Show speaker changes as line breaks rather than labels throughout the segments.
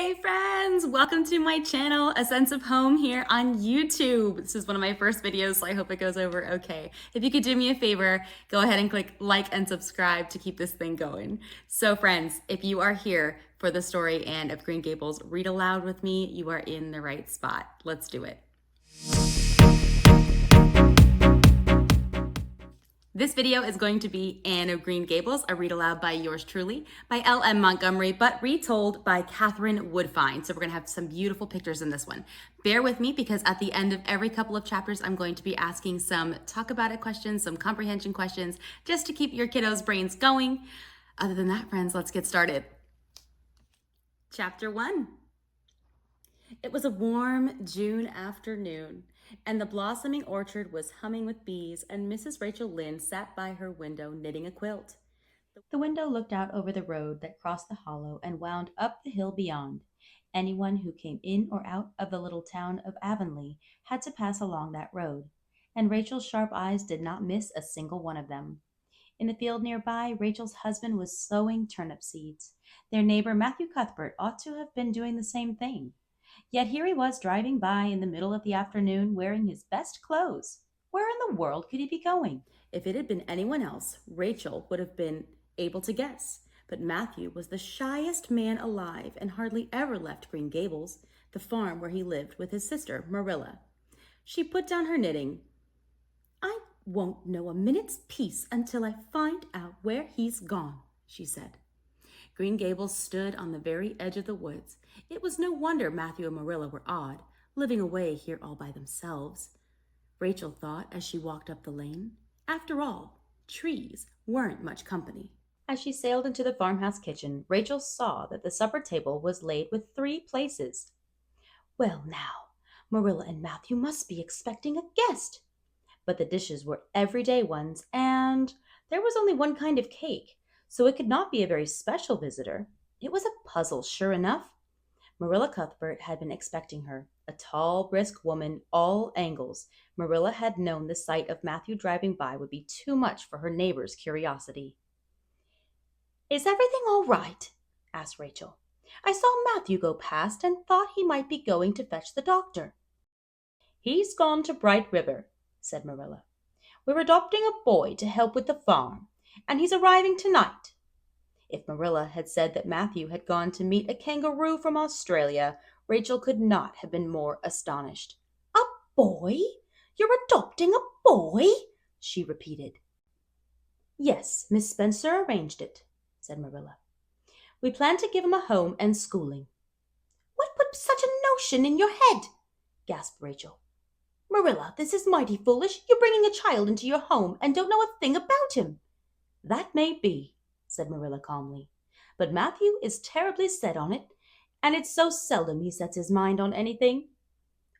Hey friends, welcome to my channel, A Sense of Home here on YouTube. This is one of my first videos, so I hope it goes over okay. If you could do me a favor, go ahead and click like and subscribe to keep this thing going. So friends, if you are here for the story Anne of Green Gables read aloud with me, you are in the right spot. Let's do it. This video is going to be Anne of Green Gables, a read aloud by yours truly, by L.M. Montgomery, but retold by Catherine Woodfine. So we're gonna have some beautiful pictures in this one. Bear with me because at the end of every couple of chapters, I'm going to be asking some talk about it questions, some comprehension questions, just to keep your kiddos' brains going. Other than that, friends, let's get started. Chapter 1. It was a warm June afternoon, and the blossoming orchard was humming with bees, and Mrs. Rachel Lynde sat by her window knitting a quilt. The window looked out over the road that crossed the hollow and wound up the hill beyond. Anyone who came in or out of the little town of Avonlea had to pass along that road, and Rachel's sharp eyes did not miss a single one of them. In the field nearby, Rachel's husband was sowing turnip seeds. Their neighbor Matthew Cuthbert ought to have been doing the same thing. Yet here he was driving by in the middle of the afternoon wearing his best clothes. Where in the world could he be going? If it had been anyone else, Rachel would have been able to guess. But Matthew was the shyest man alive and hardly ever left Green Gables, the farm where he lived with his sister, Marilla. She put down her knitting. "I won't know a minute's peace until I find out where he's gone," she said. Green Gables stood on the very edge of the woods. It was no wonder Matthew and Marilla were odd, living away here all by themselves. Rachel thought as she walked up the lane. After all, trees weren't much company. As she sailed into the farmhouse kitchen, Rachel saw that the supper table was laid with 3 places. Well now, Marilla and Matthew must be expecting a guest. But the dishes were everyday ones, and there was only one kind of cake, so it could not be a very special visitor. It was a puzzle, sure enough. Marilla Cuthbert had been expecting her, a tall, brisk woman, all angles. Marilla had known the sight of Matthew driving by would be too much for her neighbor's curiosity. "Is everything all right?" asked Rachel. "I saw Matthew go past and thought he might be going to fetch the doctor." "He's gone to Bright River," said Marilla. "We're adopting a boy to help with the farm, and he's arriving tonight." If Marilla had said that Matthew had gone to meet a kangaroo from Australia, Rachel could not have been more astonished. "A boy? You're adopting a boy?" she repeated. "Yes, Miss Spencer arranged it," said Marilla. "We plan to give him a home and schooling." "What put such a notion in your head?" gasped Rachel. "Marilla, this is mighty foolish. You're bringing a child into your home and don't know a thing about him." "That may be," said Marilla calmly, "but Matthew is terribly set on it, and it's so seldom he sets his mind on anything."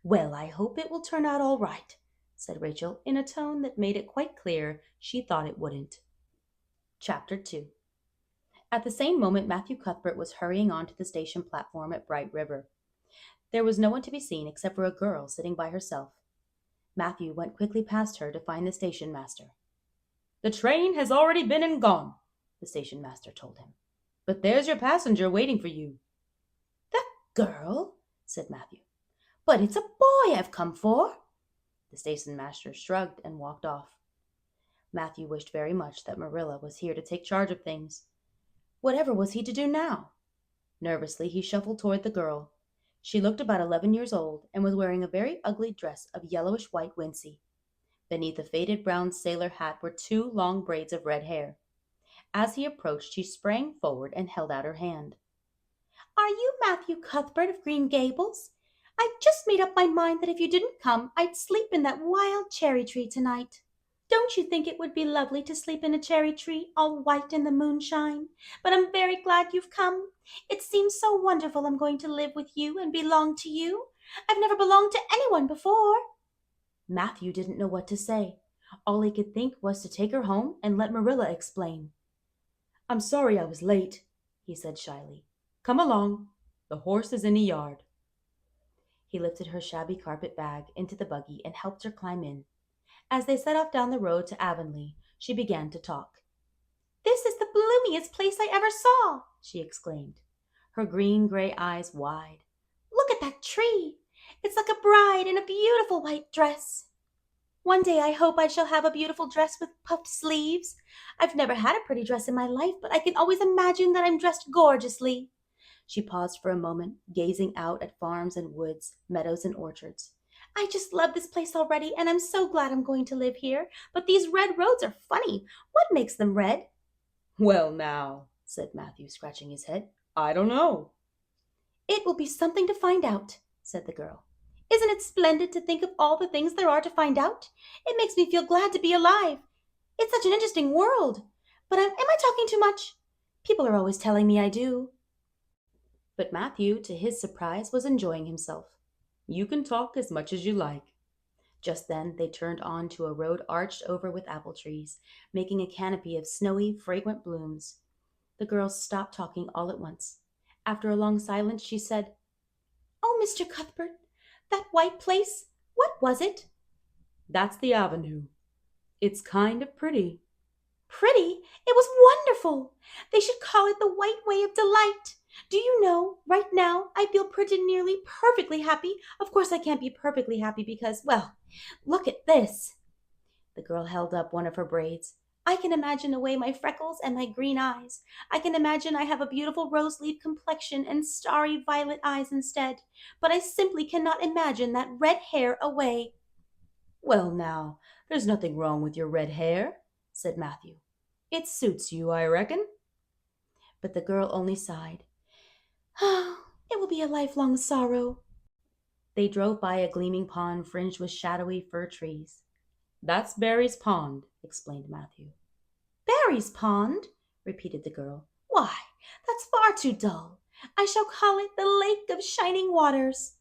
"Well, I hope it will turn out all right," said Rachel in a tone that made it quite clear she thought it wouldn't. Chapter 2. At the same moment Matthew Cuthbert was hurrying on to the station platform at Bright River. There was no one to be seen except for a girl sitting by herself. Matthew went quickly past her to find the station master. "The train has already been and gone," the station master told him. "But there's your passenger waiting for you." "The girl?" said Matthew. "But it's a boy I've come for." The station master shrugged and walked off. Matthew wished very much that Marilla was here to take charge of things. Whatever was he to do now? Nervously he shuffled toward the girl. She looked about 11 years old and was wearing a very ugly dress of yellowish-white wincey. Beneath a faded brown sailor hat were 2 long braids of red hair. As he approached, she sprang forward and held out her hand. "Are you Matthew Cuthbert of Green Gables? I've just made up my mind that if you didn't come, I'd sleep in that wild cherry tree tonight. Don't you think it would be lovely to sleep in a cherry tree, all white in the moonshine? But I'm very glad you've come. It seems so wonderful I'm going to live with you and belong to you. I've never belonged to anyone before." Matthew didn't know what to say. All he could think was to take her home and let Marilla explain. "I'm sorry I was late," he said shyly. "Come along. The horse is in the yard." He lifted her shabby carpet bag into the buggy and helped her climb in. As they set off down the road to Avonlea, she began to talk. "This is the bloomiest place I ever saw," she exclaimed. her green-gray eyes wide. "Look at that tree! It's like a bride in a beautiful white dress. One day I hope I shall have a beautiful dress with puffed sleeves. I've never had a pretty dress in my life, but I can always imagine that I'm dressed gorgeously." She paused for a moment, gazing out at farms and woods, meadows and orchards. "I just love this place already, and I'm so glad I'm going to live here. But these red roads are funny. What makes them red?" "Well, now," said Matthew, scratching his head, "I don't know." "It will be something to find out," said the girl. "Isn't it splendid to think of all the things there are to find out? It makes me feel glad to be alive. It's such an interesting world. But am I talking too much? People are always telling me I do." But Matthew, to his surprise, was enjoying himself. "You can talk as much as you like." Just then they turned on to a road arched over with apple trees, making a canopy of snowy, fragrant blooms. The girl stopped talking all at once. After a long silence, she said, "Oh, Mr. Cuthbert, that white place, what was it?" "That's the avenue. It's kind of pretty." "Pretty? It was wonderful. They should call it the White Way of Delight. Do you know, right now I feel pretty nearly perfectly happy. Of course I can't be perfectly happy because, well, look at this." The girl held up one of her braids. "I can imagine away my freckles and my green eyes. I can imagine I have a beautiful rose-leaf complexion and starry violet eyes instead. But I simply cannot imagine that red hair away." "Well, now, there's nothing wrong with your red hair," said Matthew. "It suits you, I reckon." But the girl only sighed. "Oh, it will be a lifelong sorrow." They drove by a gleaming pond fringed with shadowy fir trees. "That's Barry's pond," explained Matthew. "Barry's pond?" repeated the girl. "Why, that's far too dull. I shall call it the Lake of Shining Waters."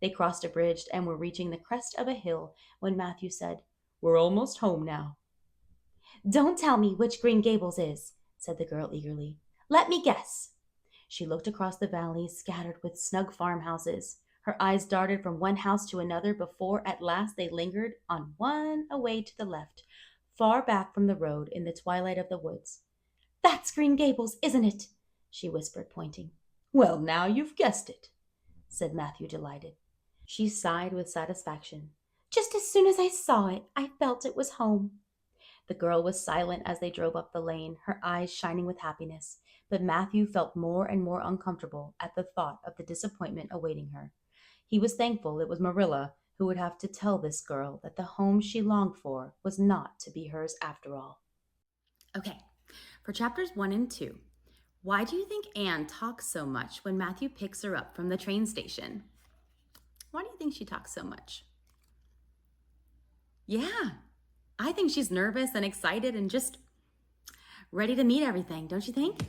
They crossed a bridge and were reaching the crest of a hill when Matthew said, "We're almost home now." "Don't tell me which Green Gables is," said the girl eagerly. "Let me guess." She looked across the valley scattered with snug farmhouses. Her eyes darted from one house to another before at last they lingered on one away to the left, far back from the road in the twilight of the woods. "That's Green Gables, isn't it?" she whispered, pointing. "Well, now you've guessed it," said Matthew, delighted. She sighed with satisfaction. "Just as soon as I saw it, I felt it was home." The girl was silent as they drove up the lane, her eyes shining with happiness, but Matthew felt more and more uncomfortable at the thought of the disappointment awaiting her. He was thankful it was Marilla who would have to tell this girl that the home she longed for was not to be hers after all. Okay, for chapters 1 and 2, why do you think Anne talks so much when Matthew picks her up from the train station? Why do you think she talks so much? Yeah, I think she's nervous and excited and just ready to meet everything, don't you think?